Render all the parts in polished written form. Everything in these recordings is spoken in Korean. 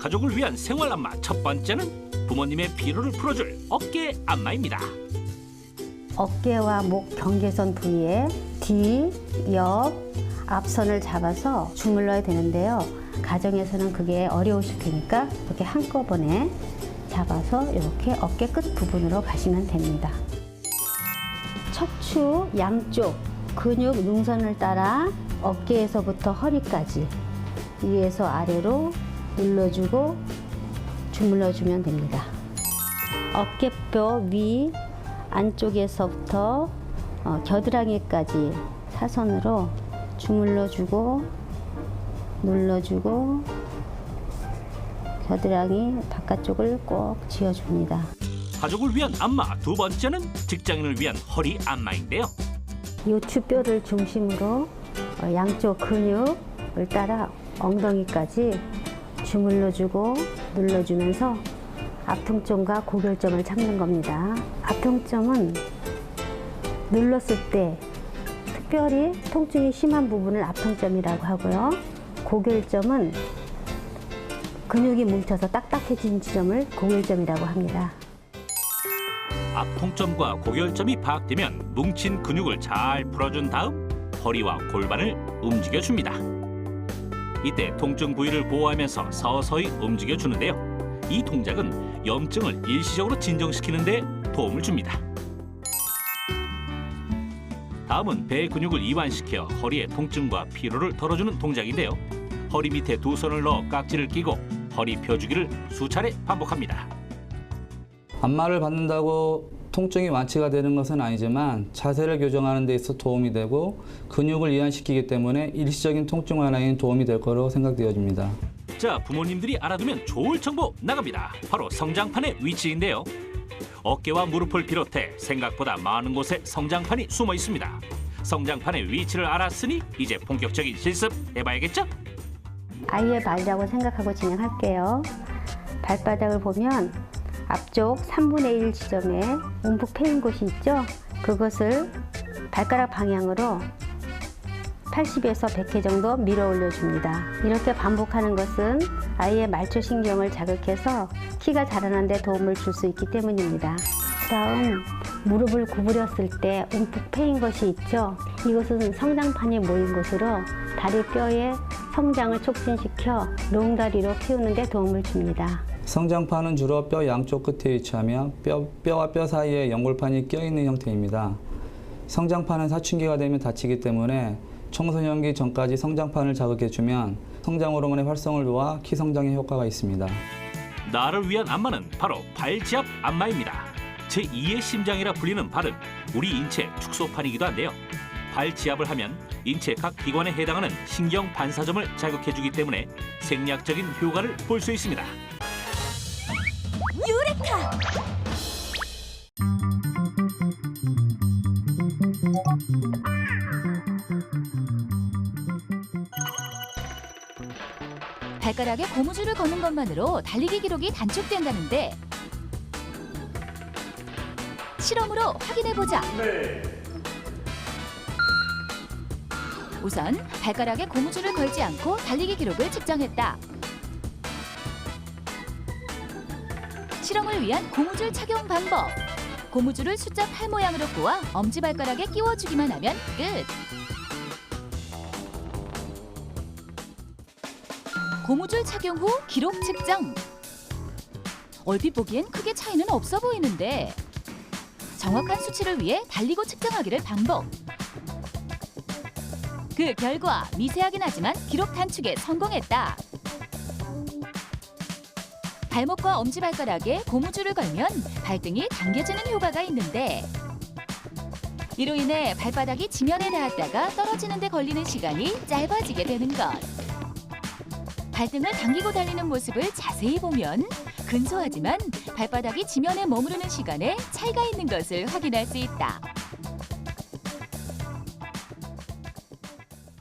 가족을 위한 생활 안마 첫 번째는 부모님의 피로를 풀어줄 어깨 안마입니다. 어깨와 목 경계선 부위에 뒤, 옆, 앞선을 잡아서 주물러야 되는데요. 가정에서는 그게 어려우실 테니까 이렇게 한꺼번에 잡아서 이렇게 어깨 끝 부분으로 가시면 됩니다. 척추 양쪽 근육 능선을 따라 어깨에서부터 허리까지 위에서 아래로 눌러주고 주물러주면 됩니다. 어깨뼈 위 안쪽에서부터 겨드랑이까지 사선으로 주물러주고 눌러주고 겨드랑이 바깥쪽을 꼭 쥐어줍니다. 가족을 위한 안마 두 번째는 직장인을 위한 허리 안마인데요. 요추뼈를 중심으로 양쪽 근육을 따라 엉덩이까지 주물러주고 눌러주면서 앞통점과 고결점을 잡는 겁니다. 앞통점은 눌렀을 때 특별히 통증이 심한 부분을 앞통점이라고 하고요. 고결점은 근육이 뭉쳐서 딱딱해진 지점을 고결점이라고 합니다. 앞통점과 고결점이 파악되면 뭉친 근육을 잘 풀어준 다음 허리와 골반을 움직여줍니다. 이때 통증 부위를 보호하면서 서서히 움직여주는데요. 이 동작은 염증을 일시적으로 진정시키는 데 도움을 줍니다. 다음은 배 근육을 이완시켜 허리의 통증과 피로를 덜어주는 동작인데요. 허리 밑에 두 손을 넣어 깍지를 끼고 허리 펴주기를 수차례 반복합니다. 안마를 받는다고 통증이 완치가 되는 것은 아니지만 자세를 교정하는 데 있어 도움이 되고 근육을 이완시키기 때문에 일시적인 통증 완화에 도움이 될 거로 생각되어집니다. 자, 부모님들이 알아두면 좋을 정보 나갑니다. 바로 성장판의 위치인데요. 어깨와 무릎을 비롯해 생각보다 많은 곳에 성장판이 숨어 있습니다. 성장판의 위치를 알았으니 이제 본격적인 실습 해봐야겠죠? 아이의 발이라고 생각하고 진행할게요. 발바닥을 보면 앞쪽 3분의 1 지점에 움푹 패인 곳이 있죠? 그것을 발가락 방향으로 80에서 100회 정도 밀어 올려줍니다. 이렇게 반복하는 것은 아이의 말초신경을 자극해서 키가 자라는 데 도움을 줄 수 있기 때문입니다. 다음, 무릎을 구부렸을 때 움푹 패인 것이 있죠? 이것은 성장판이 모인 곳으로 다리 뼈의 성장을 촉진시켜 롱다리로 키우는 데 도움을 줍니다. 성장판은 주로 뼈 양쪽 끝에 위치하며 뼈와 뼈 사이에 연골판이 껴있는 형태입니다. 성장판은 사춘기가 되면 다치기 때문에 청소년기 전까지 성장판을 자극해주면 성장 호르몬의 활성을 도와 키 성장에 효과가 있습니다. 나를 위한 안마는 바로 발지압 안마입니다. 제2의 심장이라 불리는 발은 우리 인체 축소판이기도 한데요. 발지압을 하면 인체 각 기관에 해당하는 신경 반사점을 자극해주기 때문에 생략적인 효과를 볼 수 있습니다. 유레카! 발가락에 고무줄을 거는 것만으로 달리기 기록이 단축된다는데 실험으로 확인해보자. 우선 발가락에 고무줄을 걸지 않고 달리기 기록을 측정했다. 실험을 위한 고무줄 착용 방법. 고무줄을 숫자 8 모양으로 꼬아 엄지발가락에 끼워주기만 하면 끝. 고무줄 착용 후 기록 측정. 얼핏 보기엔 크게 차이는 없어 보이는데 정확한 수치를 위해 달리고 측정하기를 반복. 그 결과 미세하긴 하지만 기록 단축에 성공했다. 발목과 엄지발가락에 고무줄을 걸면 발등이 당겨지는 효과가 있는데 이로 인해 발바닥이 지면에 닿았다가 떨어지는 데 걸리는 시간이 짧아지게 되는 것. 발등을 당기고 달리는 모습을 자세히 보면 근소하지만 발바닥이 지면에 머무르는 시간에 차이가 있는 것을 확인할 수 있다.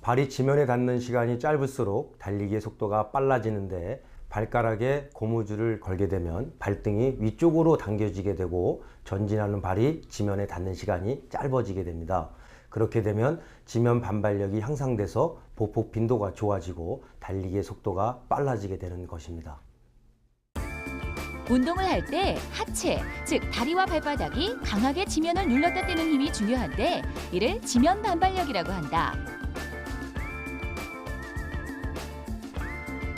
발이 지면에 닿는 시간이 짧을수록 달리기의 속도가 빨라지는데 발가락에 고무줄을 걸게 되면 발등이 위쪽으로 당겨지게 되고 전진하는 발이 지면에 닿는 시간이 짧아지게 됩니다. 그렇게 되면 지면 반발력이 향상돼서 보폭 빈도가 좋아지고 달리기의 속도가 빨라지게 되는 것입니다. 운동을 할 때 하체, 즉 다리와 발바닥이 강하게 지면을 눌렀다 떼는 힘이 중요한데 이를 지면 반발력이라고 한다.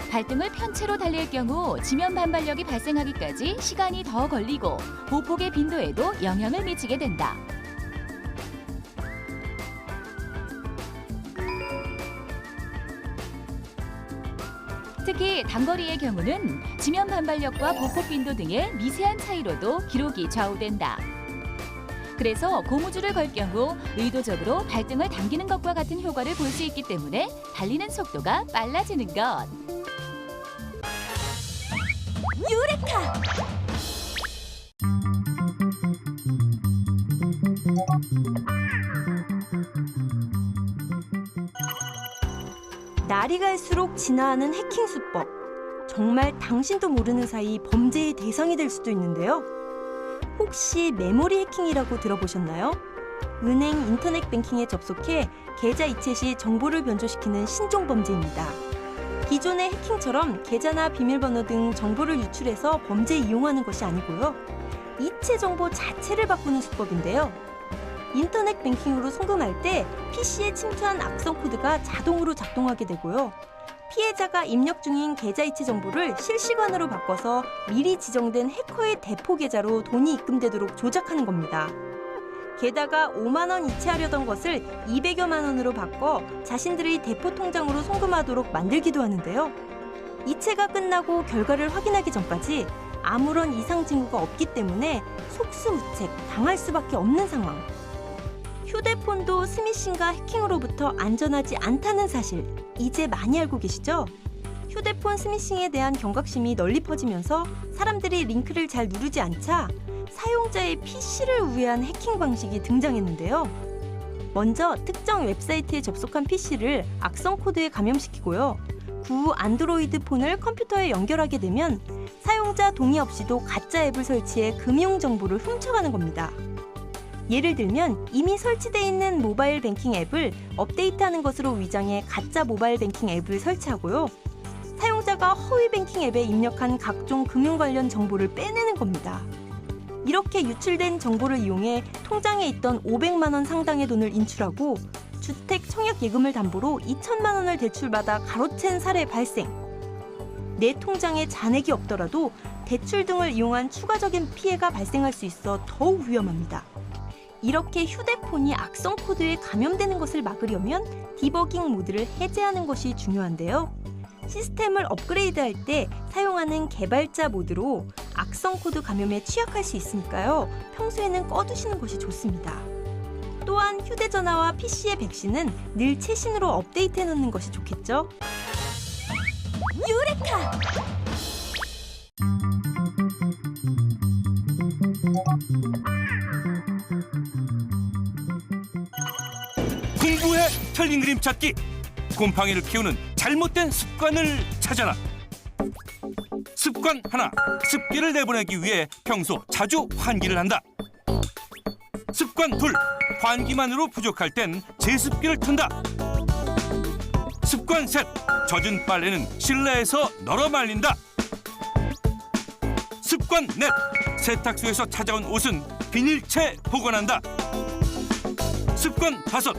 발등을 편채로 달릴 경우 지면 반발력이 발생하기까지 시간이 더 걸리고 보폭의 빈도에도 영향을 미치게 된다. 특히 단거리의 경우는 지면 반발력과 보폭 빈도 등의 미세한 차이로도 기록이 좌우된다. 그래서 고무줄을 걸 경우 의도적으로 발등을 당기는 것과 같은 효과를 볼 수 있기 때문에 달리는 속도가 빨라지는 것. 유레카! 날이 갈수록 진화하는 해킹 수법. 정말 당신도 모르는 사이 범죄의 대상이 될 수도 있는데요. 혹시 메모리 해킹이라고 들어보셨나요? 은행 인터넷 뱅킹에 접속해 계좌 이체 시 정보를 변조시키는 신종 범죄입니다. 기존의 해킹처럼 계좌나 비밀번호 등 정보를 유출해서 범죄에 이용하는 것이 아니고요. 이체 정보 자체를 바꾸는 수법인데요. 인터넷 뱅킹으로 송금할 때 PC에 침투한 악성 코드가 자동으로 작동하게 되고요. 피해자가 입력 중인 계좌 이체 정보를 실시간으로 바꿔서 미리 지정된 해커의 대포 계좌로 돈이 입금되도록 조작하는 겁니다. 게다가 5만 원 이체하려던 것을 200여만 원으로 바꿔 자신들의 대포 통장으로 송금하도록 만들기도 하는데요. 이체가 끝나고 결과를 확인하기 전까지 아무런 이상 징후가 없기 때문에 속수무책 당할 수밖에 없는 상황. 휴대폰도 스미싱과 해킹으로부터 안전하지 않다는 사실 이제 많이 알고 계시죠? 휴대폰 스미싱에 대한 경각심이 널리 퍼지면서 사람들이 링크를 잘 누르지 않자 사용자의 PC를 우회한 해킹 방식이 등장했는데요. 먼저 특정 웹사이트에 접속한 PC를 악성 코드에 감염시키고요. 구 안드로이드 폰을 컴퓨터에 연결하게 되면 사용자 동의 없이도 가짜 앱을 설치해 금융 정보를 훔쳐가는 겁니다. 예를 들면 이미 설치되어 있는 모바일 뱅킹 앱을 업데이트하는 것으로 위장해 가짜 모바일 뱅킹 앱을 설치하고요. 사용자가 허위 뱅킹 앱에 입력한 각종 금융 관련 정보를 빼내는 겁니다. 이렇게 유출된 정보를 이용해 통장에 있던 500만 원 상당의 돈을 인출하고 주택 청약 예금을 담보로 2천만 원을 대출받아 가로챈 사례 발생. 내 통장에 잔액이 없더라도 대출 등을 이용한 추가적인 피해가 발생할 수 있어 더욱 위험합니다. 이렇게 휴대폰이 악성 코드에 감염되는 것을 막으려면 디버깅 모드를 해제하는 것이 중요한데요. 시스템을 업그레이드할 때 사용하는 개발자 모드로 악성 코드 감염에 취약할 수 있으니까요. 평소에는 꺼두시는 것이 좋습니다. 또한 휴대전화와 PC의 백신은 늘 최신으로 업데이트해 놓는 것이 좋겠죠? 유레카! 공부에 틀린 그림 찾기. 곰팡이를 키우는 잘못된 습관을 찾아라. 습관 하나, 습기를 내보내기 위해 평소 자주 환기를 한다. 습관 둘, 환기만으로 부족할 땐 제습기를 튼다. 습관 셋, 젖은 빨래는 실내에서 널어 말린다. 습관 넷, 세탁소에서 찾아온 옷은 비닐채 보관한다. 습관 다섯,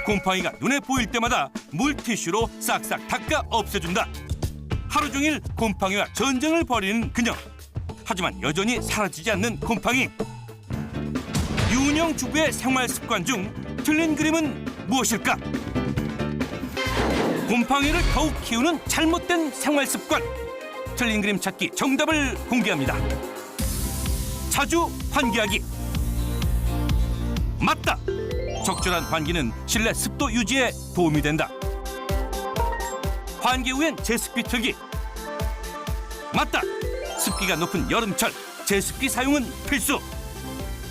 곰팡이가 눈에 보일 때마다 물티슈로 싹싹 닦아 없애준다. 하루 종일 곰팡이와 전쟁을 벌이는 그녀. 하지만 여전히 사라지지 않는 곰팡이. 유은영 주부의 생활 습관 중 틀린 그림은 무엇일까? 곰팡이를 더욱 키우는 잘못된 생활 습관. 틀린 그림 찾기 정답을 공개합니다. 자주 환기하기. 맞다. 적절한 환기는 실내 습도 유지에 도움이 된다. 환기 후엔 제습기 틀기. 맞다. 습기가 높은 여름철 제습기 사용은 필수.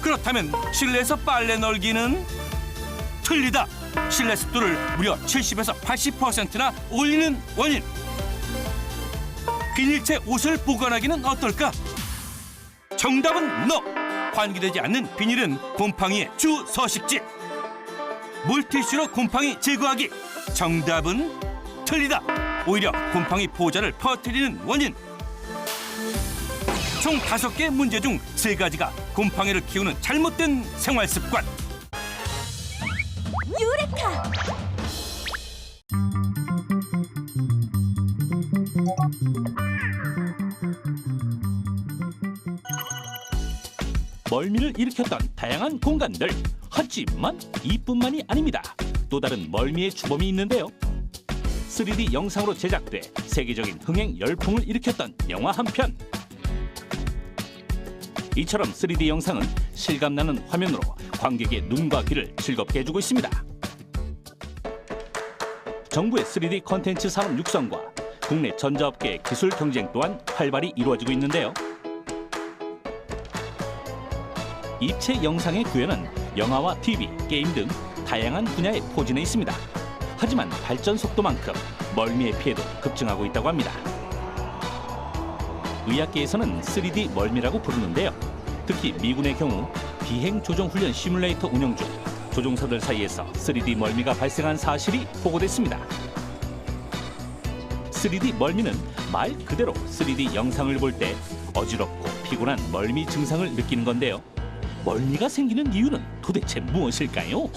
그렇다면 실내에서 빨래 널기는 틀리다. 실내 습도를 무려 70에서 80%나 올리는 원인. 비닐채 옷을 보관하기는 어떨까? 정답은 너. 환기되지 않는 비닐은 곰팡이의 주 서식지. 물티슈로 곰팡이 제거하기. 정답은 틀리다. 오히려 곰팡이 포자를 퍼뜨리는 원인. 총 5개 문제 중 3가지가 곰팡이를 키우는 잘못된 생활 습관. 유레카! 멀미를 일으켰던 다양한 공간들. 하지만 이뿐만이 아닙니다. 또 다른 멀미의 주범이 있는데요. 3D 영상으로 제작돼 세계적인 흥행 열풍을 일으켰던 영화 한 편. 이처럼 3D 영상은 실감나는 화면으로 관객의 눈과 귀를 즐겁게 해주고 있습니다. 정부의 3D 콘텐츠 산업 육성과 국내 전자업계의 기술 경쟁 또한 활발히 이루어지고 있는데요. 입체 영상의 구현은 영화와 TV, 게임 등 다양한 분야에 포진해 있습니다. 하지만 발전 속도만큼 멀미의 피해도 급증하고 있다고 합니다. 의학계에서는 3D 멀미라고 부르는데요. 특히 미군의 경우 비행 조종 훈련 시뮬레이터 운영 중 조종사들 사이에서 3D 멀미가 발생한 사실이 보고됐습니다. 3D 멀미는 말 그대로 3D 영상을 볼 때 어지럽고 피곤한 멀미 증상을 느끼는 건데요. 멀미가 생기는 이유는 도대체 무엇일까요?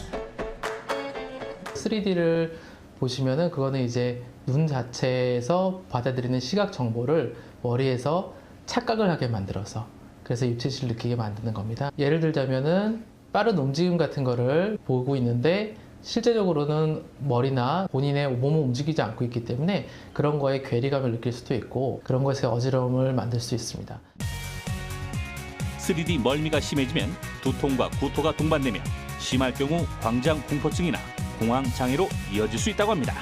3D를 보시면은 그거는 이제 눈 자체에서 받아들이는 시각 정보를 머리에서 착각을 하게 만들어서 그래서 입체시를 느끼게 만드는 겁니다. 예를 들자면은 빠른 움직임 같은 거를 보고 있는데 실제적으로는 머리나 본인의 몸은 움직이지 않고 있기 때문에 그런 거에 괴리감을 느낄 수도 있고 그런 것에 어지러움을 만들 수 있습니다. 3D 멀미가 심해지면 두통과 구토가 동반되며 심할 경우 광장 공포증이나 공황 장애로 이어질 수 있다고 합니다.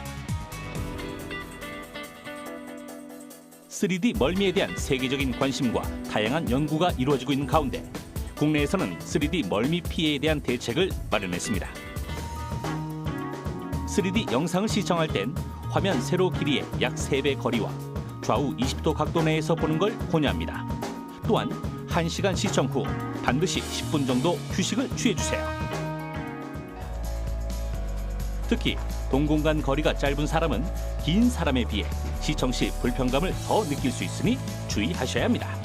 3D 멀미에 대한 세계적인 관심과 다양한 연구가 이루어지고 있는 가운데 국내에서는 3D 멀미 피해에 대한 대책을 마련했습니다. 3D 영상을 시청할 땐 화면 세로 길이의 약 3배 거리와 좌우 20도 각도 내에서 보는 걸 권유합니다. 또한 1시간 시청 후 반드시 10분 정도 휴식을 취해주세요. 특히 동공간 거리가 짧은 사람은 긴 사람에 비해 시청 시 불편감을 더 느낄 수 있으니 주의하셔야 합니다.